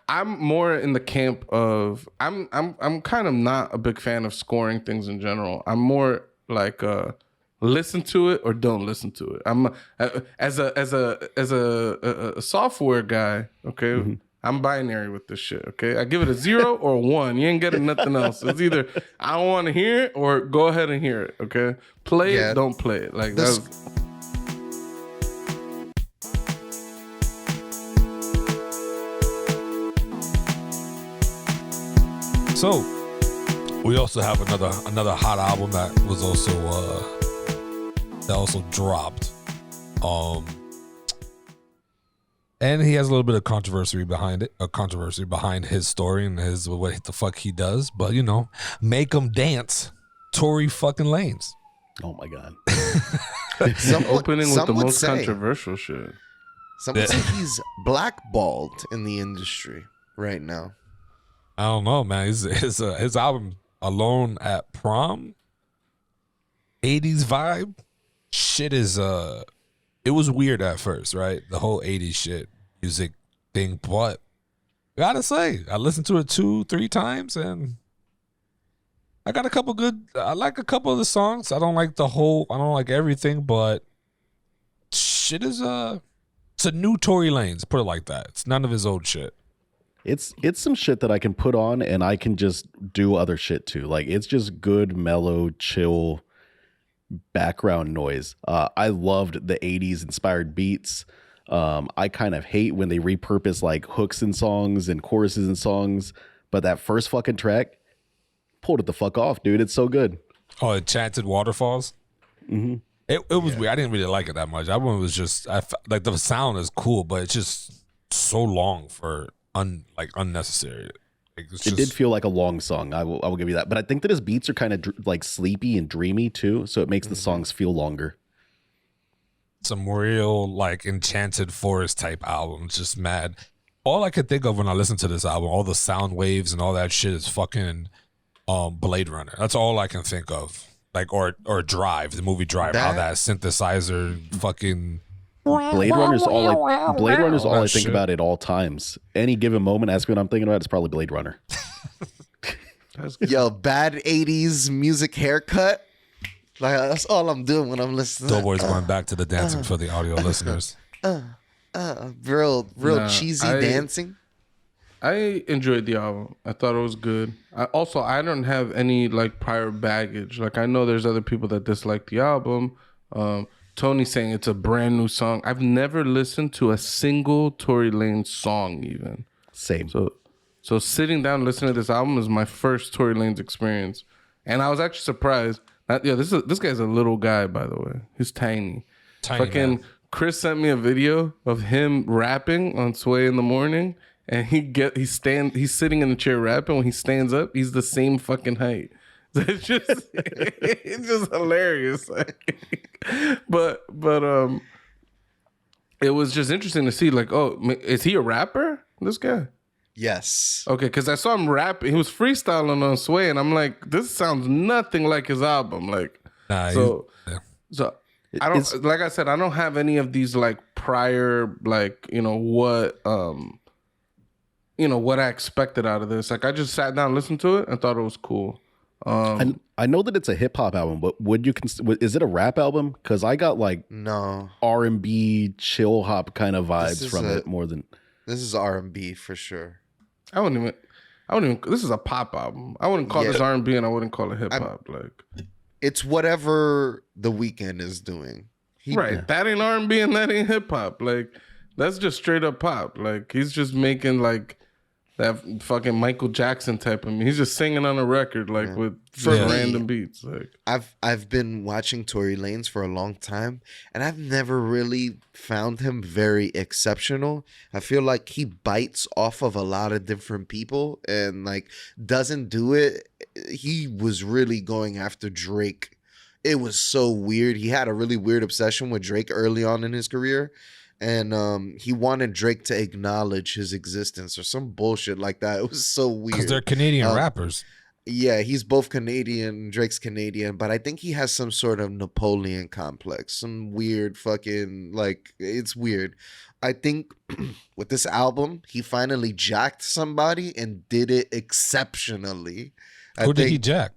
I'm more in the camp of I'm kind of not a big fan of scoring things in general. I'm more like listen to it or don't listen to it. I'm as a software guy, okay? Mm-hmm. I'm binary with this shit, okay? I give it a 0 or a 1. You ain't getting nothing else. It's either I don't want to hear it or go ahead and hear it, okay? Play it, don't play it. Like that's So we also have another hot album that was also dropped. And he has a little bit of controversy behind his story and his what the fuck he does. But you know, make him dance, Tory fucking Lanez. Oh my god! Opening with the most controversial shit. Some would say he's blackballed in the industry right now. I don't know, man. His album Alone at Prom, 80s vibe, shit is it was weird at first, right? The whole 80s shit music thing, but I gotta say, I listened to it 2-3 times and I like a couple of the songs. I don't like everything, but shit is it's a new Tory Lanez, put it like that. It's none of his old shit. It's some shit that I can put on and I can just do other shit too. Like it's just good, mellow, chill background noise. I loved the 80s inspired beats. I kind of hate when they repurpose like hooks in songs and choruses in songs, but that first fucking track pulled it the fuck off, dude. It's so good. Oh, Enchanted Waterfalls? Mm-hmm. It was weird. I didn't really like it that much. That one was just like the sound is cool, but it's just so long for unnecessary. Like, it did feel like a long song. I will give you that. But I think that his beats are kind of like sleepy and dreamy too, so it makes the songs feel longer. Some real like Enchanted Forest type albums, just mad. All I could think of when I listen to this album, all the sound waves and all that shit is fucking Blade Runner. That's all I can think of. Like or Drive, the movie Drive, how that synthesizer fucking Blade Runner's all I think about at all times. Any given moment, ask me what I'm thinking about, it's probably Blade Runner. Yo, bad 80s music haircut. Like that's all I'm doing when I'm listening. Doughboy's going back to the dancing for the audio listeners. Real cheesy dancing. I enjoyed the album. I thought it was good. I don't have any like prior baggage. Like I know there's other people that dislike the album. Tony's saying it's a brand new song. I've never listened to a single Tory Lanez song even. Same. So sitting down and listening to this album is my first Tory Lanez experience. And I was actually surprised. This guy's a little guy, by the way. He's tiny. Fucking man. Chris sent me a video of him rapping on Sway in the morning. And he's sitting in the chair rapping. When he stands up, he's the same fucking height. It's just hilarious. but it was just interesting to see, like, oh, is he a rapper, this guy? Yes. Okay, because I saw him rapping. He was freestyling on Sway, and I'm like, this sounds nothing like his album. Like, so I don't, like I said, I don't have any of these like prior, like, what I expected out of this. Like, I just sat down and listened to it and thought it was cool. And I know that it's a hip hop album, but is it a rap album? Because I got like R&B chill hop kind of vibes from it more than. This is R&B for sure. I wouldn't even. This is a pop album. I wouldn't call this R&B, and I wouldn't call it hip hop. Like, it's whatever The Weeknd is doing. That ain't R&B and that ain't hip hop. Like, that's just straight up pop. Like, he's just making like that fucking Michael Jackson type of me. He's just singing on a record, like with random beats. Like, I've been watching Tory Lanez for a long time, and I've never really found him very exceptional. I feel like he bites off of a lot of different people and like doesn't do it. He was really going after Drake. It was so weird. He had a really weird obsession with Drake early on in his career. And he wanted Drake to acknowledge his existence or some bullshit like that. It was so weird. Because they're Canadian rappers. Yeah, he's both Canadian. Drake's Canadian, but I think he has some sort of Napoleon complex. Some weird fucking like it's weird. I think with this album, he finally jacked somebody and did it exceptionally. Who did he jack?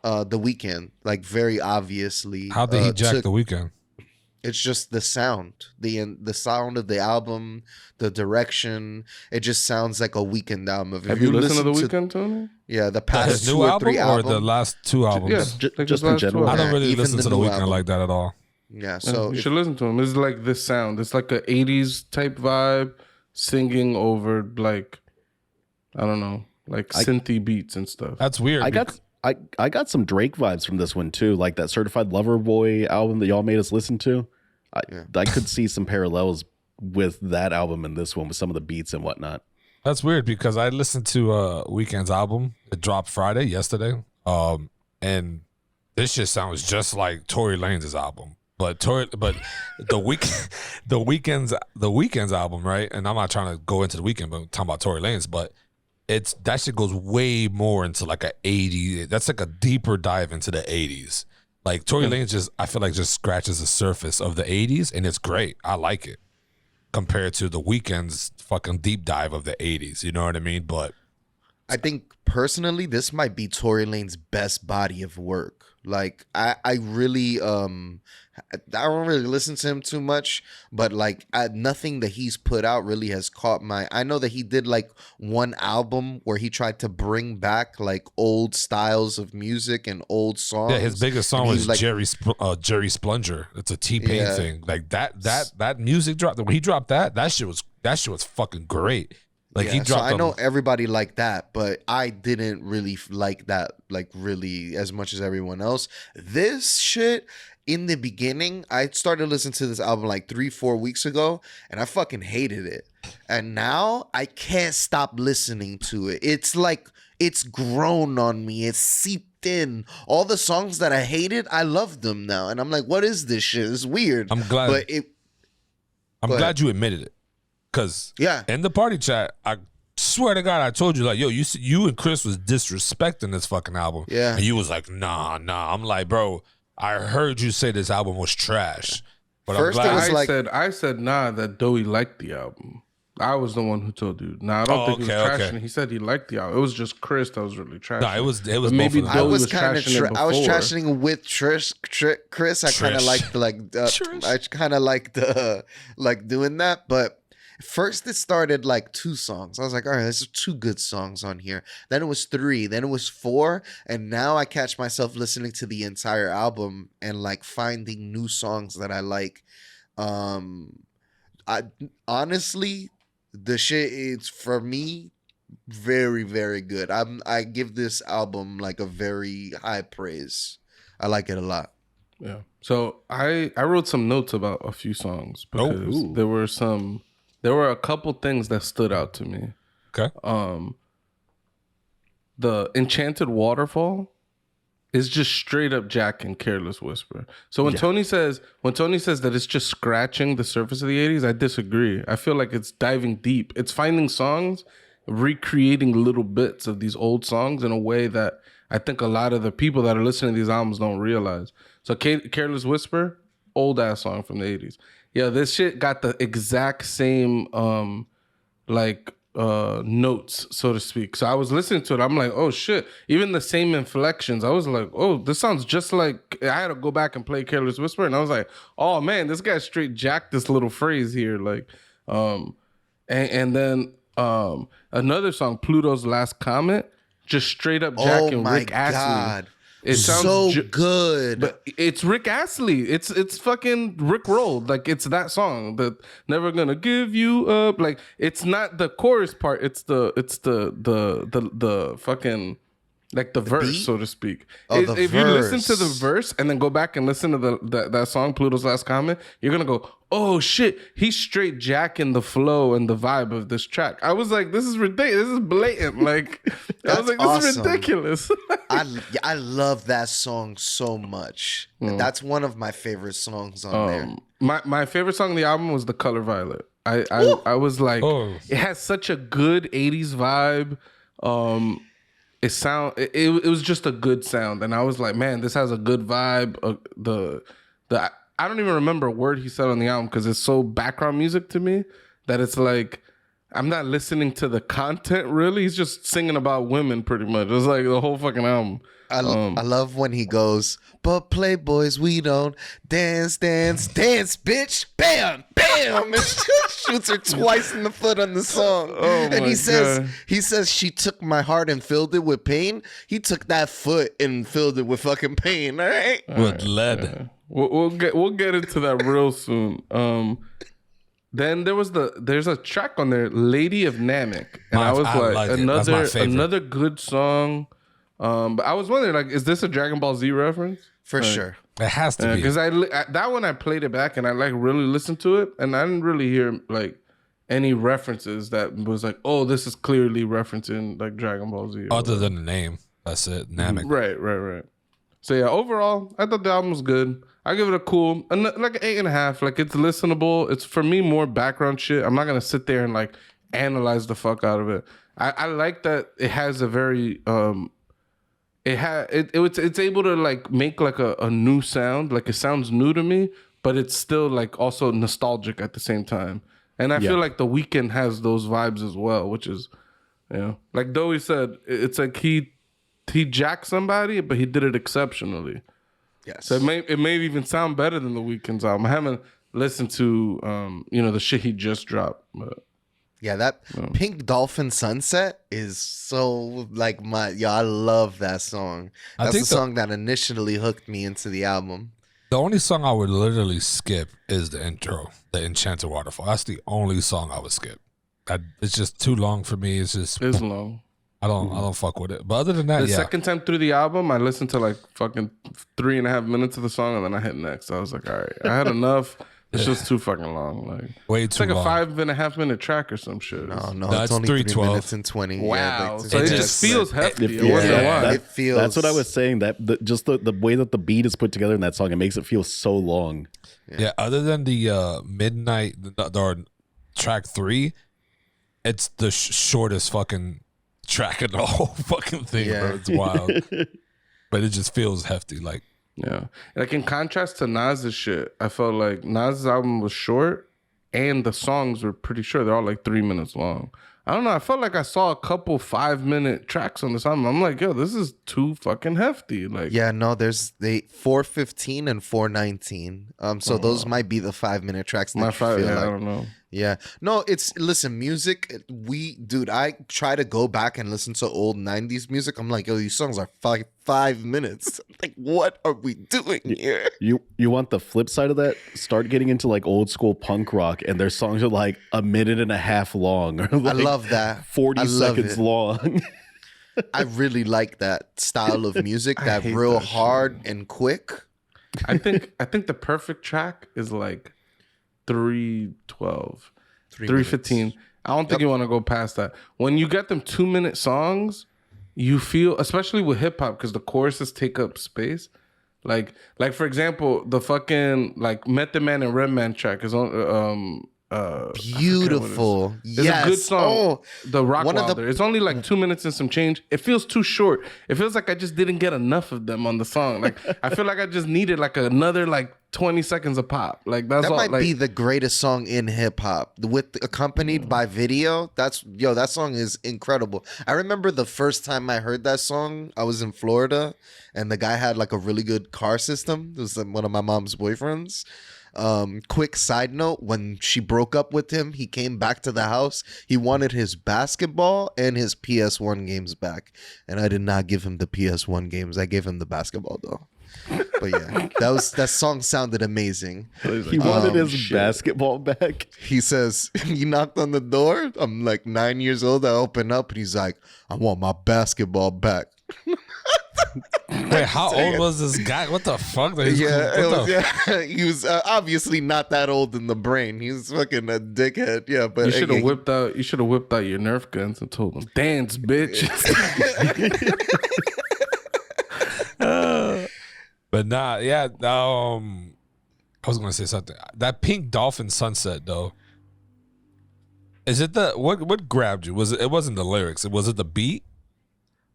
The Weeknd, like very obviously. How did he jack The Weeknd? It's just the sound, the sound of the album, the direction. It just sounds like a Weeknd album. If Have you listened to The Weeknd, Tony? Yeah, the past His two new or album three or albums. the last two albums? Yeah, just in general. I don't really Even listen the to The new Weeknd album. like that at all. Yeah, so You should listen to him. It's like this sound. It's like a 80s type vibe, singing over like, I don't know, like synthy beats and stuff. That's weird. I got some Drake vibes from this one too, like that Certified Lover Boy album that y'all made us listen to. I could see some parallels with that album and this one with some of the beats and whatnot. That's weird because I listened to Weeknd's album. It dropped Friday, yesterday. And this shit sounds just like Tory Lanez album. But the Weeknd's album, right? And I'm not trying to go into The Weeknd, but I'm talking about Tory Lanez, but that shit goes way more into like a 80s. That's like a deeper dive into the 80s. Like Tory Lanez I feel like just scratches the surface of the 80s, and it's great. I like it compared to The Weeknd's fucking deep dive of the 80s. You know what I mean? But I think personally, this might be Tory Lane's best body of work. Like I really I don't really listen to him too much, but like nothing that he's put out really has caught my. I know that he did like one album where he tried to bring back like old styles of music and old songs. yeah, his biggest song was like, Jerry Splunger. It's a T-Pain Yeah. thing. Like that music drop. When he dropped that shit was fucking great. Like he yeah, so dropped. I know everybody liked that, but I didn't really like that like really as much as everyone else. This shit in the beginning, I started listening to this album like 3-4 weeks ago, and I fucking hated it. And now I can't stop listening to it. It's like it's grown on me. It's seeped in. All the songs that I hated, I love them now, and I'm like, what is this shit? It's weird. I'm glad. but I'm glad you admitted it. Cause Yeah. in the party chat, I swear to God, I told you like, yo, you and Chris was disrespecting this fucking album. Yeah. And you was like, nah. I'm like, bro, I heard you say this album was trash. But First I'm it glad. was like- I said nah, that Doey liked the album. I was the one who told you. Nah, I don't think he was trashing. He said he liked the album. It was just Chris that was really trashing. No, it was But both maybe of them. I Doey was was kind of trashing it I was before. trashing with Chris. I kind of Trish. liked I kind of liked like doing that, but first it started like 2 songs. I was like, all right, there's 2 good songs on here. Then it was 3, then it was 4, and now I catch myself listening to the entire album and like finding new songs that I like. I honestly, the shit is for me very, very good. I give this album like a very high praise. I like it a lot. Yeah. So I wrote some notes about a few songs because ooh. there were a couple things that stood out to me. Okay. The Enchanted Waterfall is just straight up Jack and Careless Whisper. So when Tony says that it's just scratching the surface of the 80s, I disagree. I feel like it's diving deep. It's finding songs, recreating little bits of these old songs in a way that I think a lot of the people that are listening to these albums don't realize. So Careless Whisper, old ass song from the 80s. Yeah, this shit got the exact same notes, so to speak. So I was listening to it. I'm like, oh shit. Even the same inflections. I was like, oh, this sounds just like. I had to go back and play Careless Whisper, and I was like, oh man, this guy straight jacked this little phrase here. Like, and then another song, Pluto's Last Comet, just straight up jacking Oh my Rick Astley. God. It sounds So good. but it's Rick Astley. It's fucking Rick rolled. Like it's that song that Never Gonna Give You Up. Like it's not the chorus part. It's the fucking like the verse, beat? so to speak. Oh, the if you listen verse. to the verse and then go back and listen to that song, Pluto's Last Comment, you're gonna go, oh shit, he's straight jacking the flow and the vibe of this track. I was like, this is ridiculous. This is blatant. Like I was like, this is awesome. ridiculous. I love that song so much. That's one of my favorite songs on there. My favorite song on the album was The Color Violet. I was like, Oh. it has such a good 80s vibe. it was just a good sound, and I was like, man, this has a good vibe. I don't even remember a word he said on the album because it's so background music to me that it's like I'm not listening to the content really. He's just singing about women pretty much. It's like the whole fucking album. I love when he goes, but playboys, we don't dance, bitch. Bam, bam. And shoots her twice in the foot on the song. Oh and my he says, God. she took my heart and filled it with pain. He took that foot and filled it with fucking pain. All right. With lead. We'll get into that real soon. Then there's a track on there, "Lady of Namek," and I was like another good song. But I was wondering, like, is this a Dragon Ball Z reference? For sure. It has to be. Because that one I played it back and I like really listened to it, and I didn't really hear like any references that was like, oh, this is clearly referencing like Dragon Ball Z. Other than the name, that's it. Namek. Right. So yeah, overall, I thought the album was good. I give it a cool, like an 8.5. Like it's listenable. It's for me more background shit. I'm not gonna sit there and like analyze the fuck out of it. I like that it has a very it's able to like make like a new sound. Like it sounds new to me, but it's still like also nostalgic at the same time. And I feel like The Weeknd has those vibes as well, which is, you know, like Dowie said, it's like he jacked somebody, but he did it exceptionally. Yes. So it may even sound better than The Weeknd's album. I haven't listened to the shit he just dropped, but yeah, that Pink Dolphin Sunset is so like I love that song. That's the song that initially hooked me into the album. The only song I would literally skip is the intro, the Enchanted Waterfall. That's the only song I would skip. It's just too long for me. It's long. I don't fuck with it. But other than that, the second time through the album, I listened to like fucking 3.5 minutes of the song, and then I hit next. I was like, all right, I had enough. It's just too fucking long. Like way it's too like long. a 5.5 minute track or some shit. No, it's only 3 minutes and 20. Wow, yeah, so it just feels hefty. It feels. That's what I was saying. That the way that the beat is put together in that song, it makes it feel so long. Yeah. Other than the midnight or track 3, it's the shortest fucking track in the whole fucking thing, bro. It's wild. But it just feels hefty. Like, yeah. Like in contrast to Nas's shit, I felt like Nas's album was short and the songs were pretty short. They're all like 3 minutes long. I don't know. I felt like I saw a couple 5-minute tracks on this album. I'm like, yo, this is too fucking hefty. Like, yeah, no, there's 4:15 and 4:19. So those might be the 5-minute tracks. That I don't know. Yeah. No, listen, music, I try to go back and listen to old 90s music. I'm like, yo, these songs are 5 minutes. Like, what are we doing here? You want the flip side of that? Start getting into like old school punk rock, and their songs are like 1.5 minutes long. Or like I love that. 40 seconds long. I really like that style of music, that real hard and quick. I think the perfect track is like 3:12, 3:15. I don't think you want to go past that. When you get them 2-minute songs, you feel, especially with hip hop, because the choruses take up space. Like for example, the fucking like Method Man and Redman track is on. Beautiful. It's a good song. Oh, the Rock Wilder. It's only like 2 minutes and some change. It feels too short. It feels like I just didn't get enough of them on the song. Like I feel like I just needed like another like 20 seconds of pop. Like that might be the greatest song in hip hop, with accompanied by video. That song is incredible. I remember the first time I heard that song, I was in Florida, and the guy had like a really good car system. It was one of my mom's boyfriends. Quick side note, when she broke up with him, he came back to the house. He wanted his basketball and his PS1 games back, and I did not give him the PS1 games. I gave him the basketball though. But yeah, that song sounded amazing. He wanted his basketball back. He says, he knocked on the door. I'm like 9 years old. I open up and he's like, I want my basketball back. Wait, how old was this guy? What the fuck? He was obviously not that old in the brain. He was fucking a dickhead. Yeah, but you should have whipped out. You should have whipped out your Nerf guns and told him, "Dance, bitch." But nah, yeah. I was gonna say something. That Pink Dolphin Sunset though. Is it what grabbed you? Was it? It wasn't the lyrics. Was it the beat?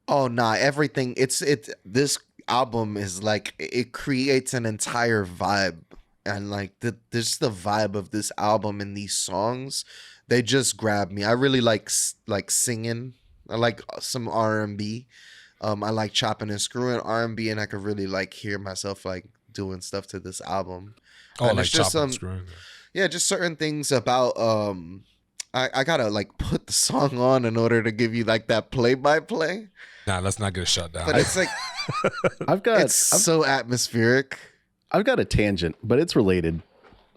Oh nah, everything. This album is like it creates an entire vibe, and like this the vibe of this album and these songs, they just grab me. I really like singing. I like some R&B. I like chopping and screwing R&B, and I could really like hear myself like doing stuff to this album. Oh, And like it's just chopping and screwing. yeah, just certain things about I gotta like put the song on in order to give you like that play by play. Nah, let's not get shut down. But it's like it's so atmospheric. I've got a tangent, but it's related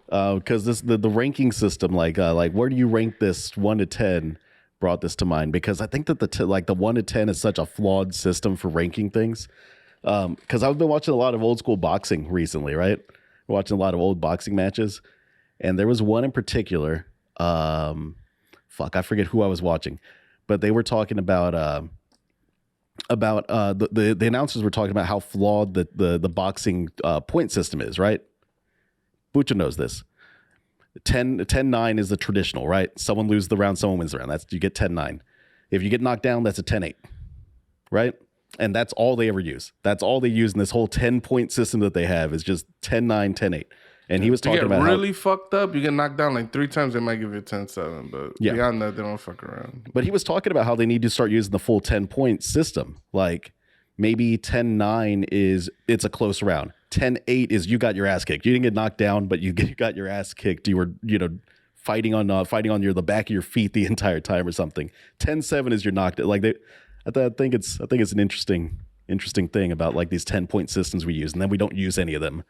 because the ranking system, like where do you rank this 1 to 10? Brought this to mind because I think that the 1 to 10 is such a flawed system for ranking things. Because I've been watching a lot of old school boxing recently, right? Watching a lot of old boxing matches, and there was one in particular. I forget who I was watching, but they were talking about the announcers were talking about how flawed the boxing point system is, right? Bucha knows this. 10-9 is the traditional, right? Someone loses the round, someone wins the round. That's you get 10-9. If you get knocked down, that's a 10-8, right? And that's all they ever use. That's all they use in this whole 10-point system that they have is just 10-9, 10-8. And he was talking about really fucked up. You get knocked down like 3 times, they might give you a 10-7. But beyond that, they don't fuck around. But he was talking about how they need to start using the full 10-point system. Like maybe 10-9 it's a close round. 10-8 is you got your ass kicked. You didn't get knocked down, but you got your ass kicked. You were fighting on the back of your feet the entire time or something. 10-7 is you're knocked. Like I think it's an interesting thing about like these 10-point systems we use, and then we don't use any of them.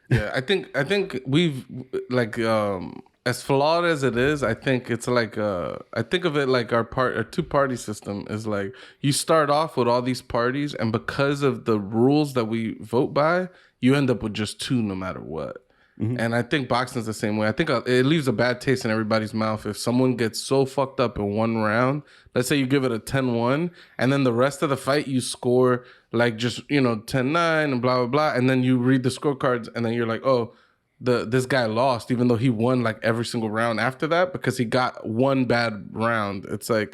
Yeah, I think we've like as flawed as it is, I think it's like I think of it like our 2-party system is like you start off with all these parties, and because of the rules that we vote by, you end up with just 2 no matter what. Mm-hmm. And I think boxing's the same way. I think it leaves a bad taste in everybody's mouth if someone gets so fucked up in one round. Let's say you give it a 10-1, and then the rest of the fight you score like just 10-9 and blah blah blah, and then you read the scorecards, and then you're like, oh, this guy lost, even though he won like every single round after that because he got one bad round. It's so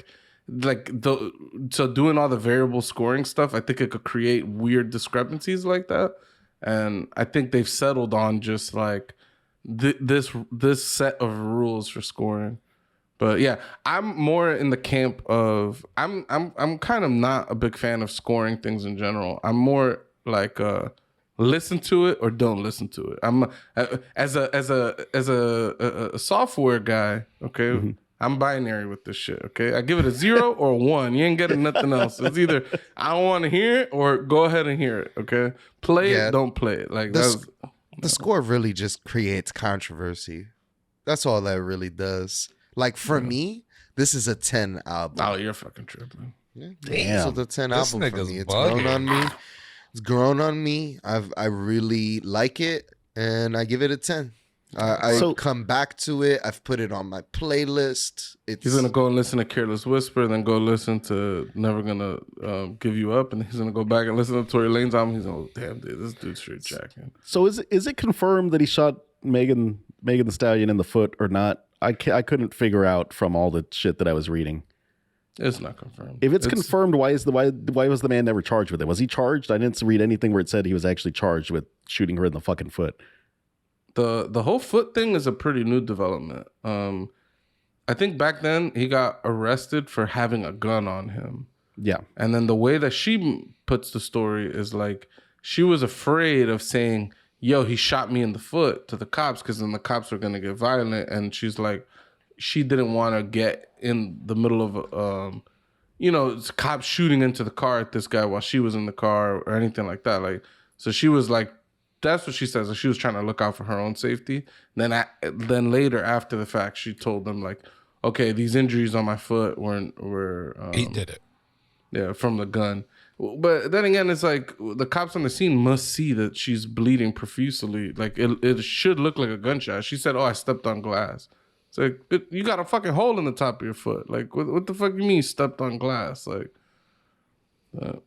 doing all the variable scoring stuff, I think it could create weird discrepancies like that. And I think they've settled on just like this set of rules for scoring. But yeah, I'm more in the camp of I'm kind of not a big fan of scoring things in general. I'm more like listen to it or don't listen to it. I'm as a software guy, okay. Mm-hmm. I'm binary with this shit, okay? I give it a 0 or a 1. You ain't getting nothing else. It's either I don't want to hear it or go ahead and hear it, okay? Play it, don't play it. Like the score really just creates controversy. That's all that really does. Like for me, this is a 10 album. Oh, you're fucking tripping. Yeah. Damn. So the 10 album for me. It's grown on me. It's grown on me. I really like it, and I give it a 10. I come back to it. I've put it on my playlist. He's gonna go and listen to Careless Whisper, then go listen to Never Gonna Give You Up, and he's gonna go back and listen to Tory Lanez album. He's like, damn, dude, this dude's straight jacking. So is it confirmed that he shot Megan Thee Stallion in the foot or not? I couldn't figure out from all the shit that I was reading. It's not confirmed. If it's confirmed, why was the man never charged with it? Was he charged? I didn't read anything where it said he was actually charged with shooting her in the fucking foot. The whole foot thing is a pretty new development. I think back then he got arrested for having a gun on him. Yeah. And then the way that she puts the story is like she was afraid of saying, yo, he shot me in the foot to the cops because then the cops were going to get violent. And she's like, she didn't want to get in the middle of, cops shooting into the car at this guy while she was in the car or anything like that. Like, so she was like, that's what she says. Like she was trying to look out for her own safety. Then later, after the fact, she told them like, "Okay, these injuries on my foot were he did it, yeah, from the gun." But then again, it's like the cops on the scene must see that she's bleeding profusely. Like it should look like a gunshot. She said, "Oh, I stepped on glass." It's like you got a fucking hole in the top of your foot. Like what the fuck you mean you stepped on glass? Like.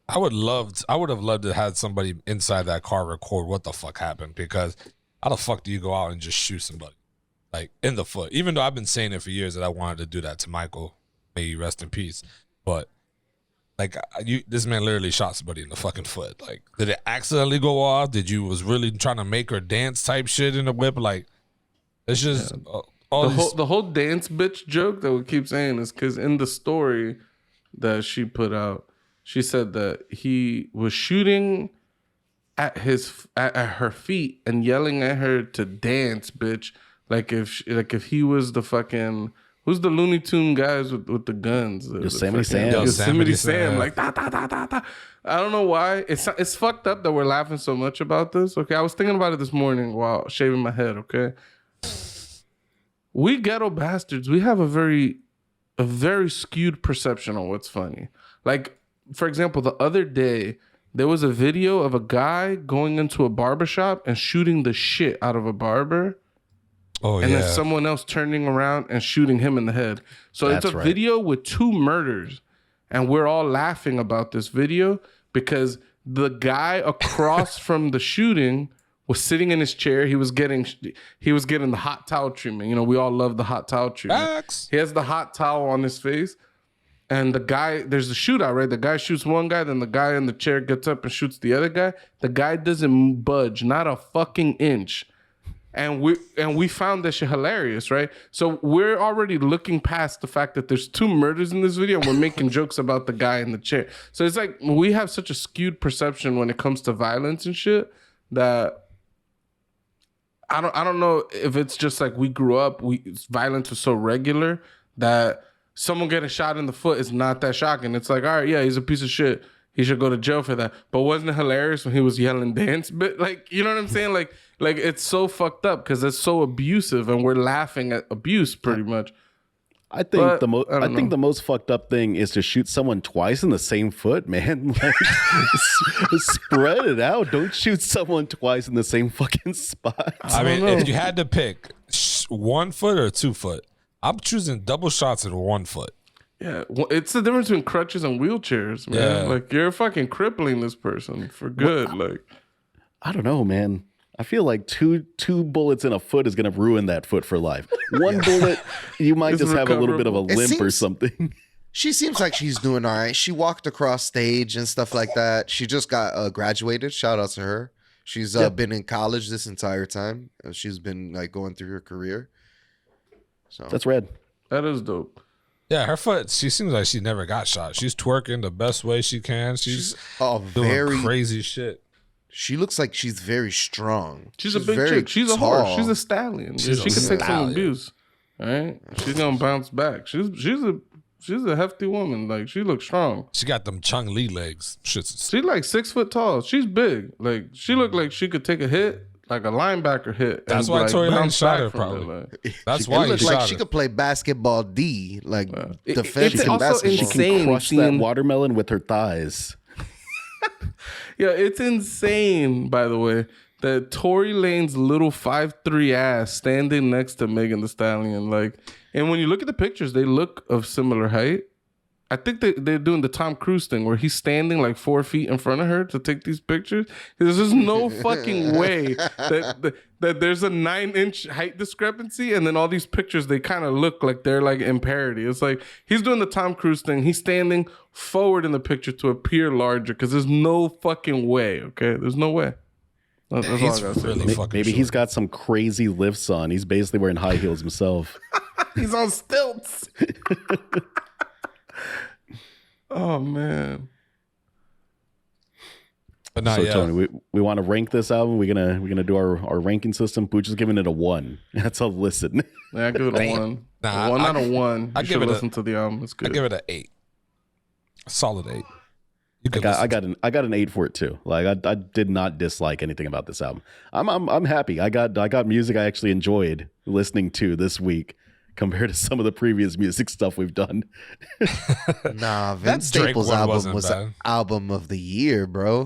I would have loved to have somebody inside that car record what the fuck happened, because how the fuck do you go out and just shoot somebody like in the foot? Even though I've been saying it for years that I wanted to do that to Michael, may he rest in peace. But Like this man literally shot somebody in the fucking foot. Like, did it accidentally go off? Did you was really trying to make her dance type shit in the whip? Like, it's just the whole dance bitch joke that we keep saying is because in the story that she put out, she said that he was shooting at her feet and yelling at her to dance, bitch. Like if he was the fucking. Who's the Looney Tune guys with the guns? Yosemite Sam. Yosemite Sam. Like, da, da, da, da, da. I don't know why. It's fucked up that we're laughing so much about this. Okay, I was thinking about it this morning while shaving my head, okay? We ghetto bastards, we have a very skewed perception on what's funny. Like, for example, the other day, there was a video of a guy going into a barbershop and shooting the shit out of a barber. Oh, and then someone else turning around and shooting him in the head. So it's a video with 2 murders. And we're all laughing about this video because the guy across from the shooting was sitting in his chair. He was getting the hot towel treatment. You know, we all love the hot towel treatment. Facts. He has the hot towel on his face. And the guy, there's a shootout, right? The guy shoots one guy, then the guy in the chair gets up and shoots the other guy. The guy doesn't budge, not a fucking inch. And we found that shit hilarious, right? So we're already looking past the fact that there's 2 murders in this video and we're making jokes about the guy in the chair. So it's like we have such a skewed perception when it comes to violence and shit that I don't know if it's just like we grew up, violence was so regular that someone getting shot in the foot is not that shocking. It's like, all right, yeah, he's a piece of shit. He should go to jail for that. But wasn't it hilarious when he was yelling dance? But like, you know what I'm saying? Like it's so fucked up because it's so abusive and we're laughing at abuse pretty much. I think the most fucked up thing is to shoot someone twice in the same foot, man. Like, spread it out. Don't shoot someone twice in the same fucking spot. I mean, if you had to pick 1 foot or 2 foot, I'm choosing double shots in 1 foot. Yeah, well, it's the difference between crutches and wheelchairs, man. Yeah. Like you're fucking crippling this person for good. Like I don't know, man. I feel like two bullets in a foot is gonna ruin that foot for life. 1 bullet, you might just have a little bit of a limp or something. She seems like she's doing all right. She walked across stage and stuff like that. She just got graduated. Shout out to her. She's been in college this entire time. She's been like going through her career. So that's rad. That is dope. Yeah, her foot, she seems like she never got shot. She's twerking the best way she can. She's doing crazy shit. She looks like she's very strong. She's a big chick. She's a horse. She's a stallion. She can take some abuse. All right? She's going to bounce back. She's a hefty woman. Like, she looks strong. She got them Chung Lee legs. She's like 6 foot tall. She's big. Like, she looked like she could take a hit. Like a linebacker hit. That's why Tory Lanez shot her, probably. That's why he shot her. She could play basketball D, like defense. It's also basketball. insane. She can crush that watermelon with her thighs. Yeah, it's insane, by the way, that Tory Lanez's little 5'3" ass standing next to Megan Thee Stallion. Like, and when you look at the pictures, they look of similar height. I think they're doing the Tom Cruise thing where he's standing like 4 feet in front of her to take these pictures. There's just no fucking way that there's a 9-inch height discrepancy, and then all these pictures, they kind of look like they're like in parody. It's like he's doing the Tom Cruise thing. He's standing forward in the picture to appear larger because there's no fucking way. Okay, there's no way. That's all I gotta say. Really Maybe he's got some crazy lifts on. He's basically wearing high heels himself. He's on stilts. Oh man. But not yet. Tony, we want to rank this album. We're gonna do our ranking system. Pooch is giving it a 1. That's a listen. Yeah, I give it a 1. Nah, 1 out of 1. I You give should it listen to the album. It's good. I give it an 8. A solid 8. I got an 8 for it too. Like I did not dislike anything about this album. I'm happy. I got music I actually enjoyed listening to this week compared to some of the previous music stuff we've done. Nah, Vince Staples' album was the album of the year, bro.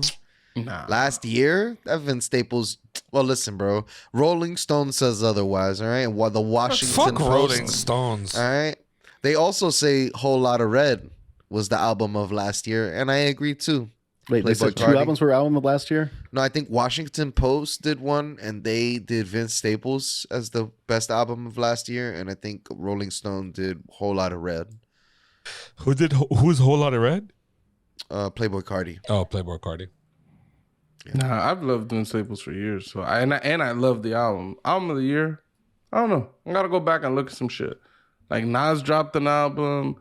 Nah. Last year, that Vince Staples. Well, listen, bro. Rolling Stone says otherwise. All right, and the Washington Post. Rolling Stones. All right, they also say "Whole Lotta Red" was the album of last year, and I agree too. Wait, they said 2 albums were album of last year? No, I think Washington Post did one, and they did Vince Staples as the best album of last year, and I think Rolling Stone did Whole Lotta Red. Who's Whole Lotta Red? Playboy Cardi. Oh, Playboy Cardi. Nah, I've loved Vince Staples for years. So I love the album. Album of the year. I don't know. I gotta go back and look at some shit. Like Nas dropped an album.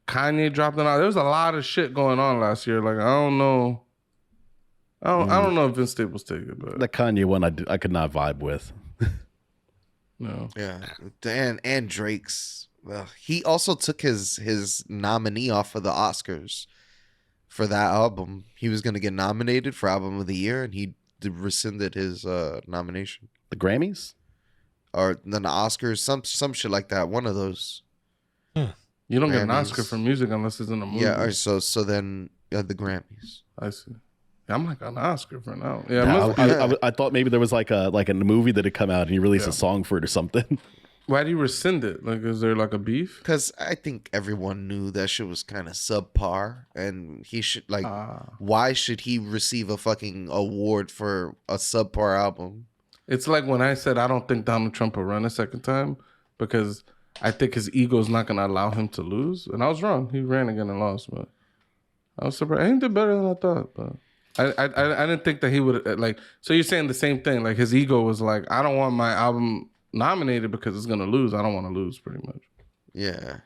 Kanye dropped an album. There was a lot of shit going on last year. Like I don't know. I don't know if Vince Staples take it, but The Kanye one I could not vibe with. no. Yeah, and Drake's. Well, he also took his nominee off of the Oscars for that album. He was going to get nominated for Album of the Year, and he rescinded his nomination. The Grammys? Or then the Oscars, some shit like that. One of those. You don't get an Grammys. Oscar for music unless it's in a movie. Yeah. Or so then the Grammys. I see. Yeah, I'm like an Oscar for now. Yeah, No, I thought maybe there was like a movie that had come out and he released a song for it or something. why do you rescind it? Like, is there like a beef? Because I think everyone knew that shit was kind of subpar, and he should why should he receive a fucking award for a subpar album? It's like when I said I don't think Donald Trump will run a second time because I think his ego is not going to allow him to lose. And I was wrong. He ran again and lost, but I was surprised. He did better than I thought, but I didn't think that he would like. So you're saying the same thing? Like his ego was like, I don't want my album nominated because it's gonna lose. I don't want to lose, pretty much. Yeah.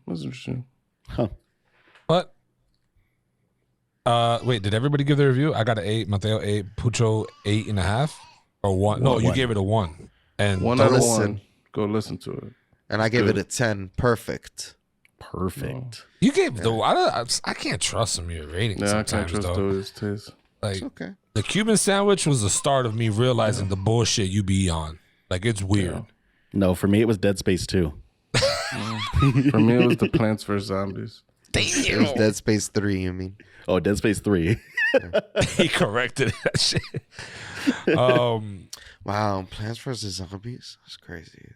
That's interesting. Huh. But wait, did everybody give their review? I got an 8, Mateo 8, Pucho 8.5, or 1. No, you gave it a 1. And 1 out of 1. Go listen to it. And I gave it a 10. Perfect. Perfect. you gave I can't trust some of your ratings. Yeah, I sometimes, can't trust though. those taste. Like It's okay. the Cuban sandwich was the start of me realizing the bullshit you be on. Like it's weird. No, for me it was Dead Space 2. For me, it was the Plants vs Zombies. It was Dead Space 3, you mean? Oh, Dead Space 3. He corrected that shit. Wow, Plants vs. Zombies? That's crazy.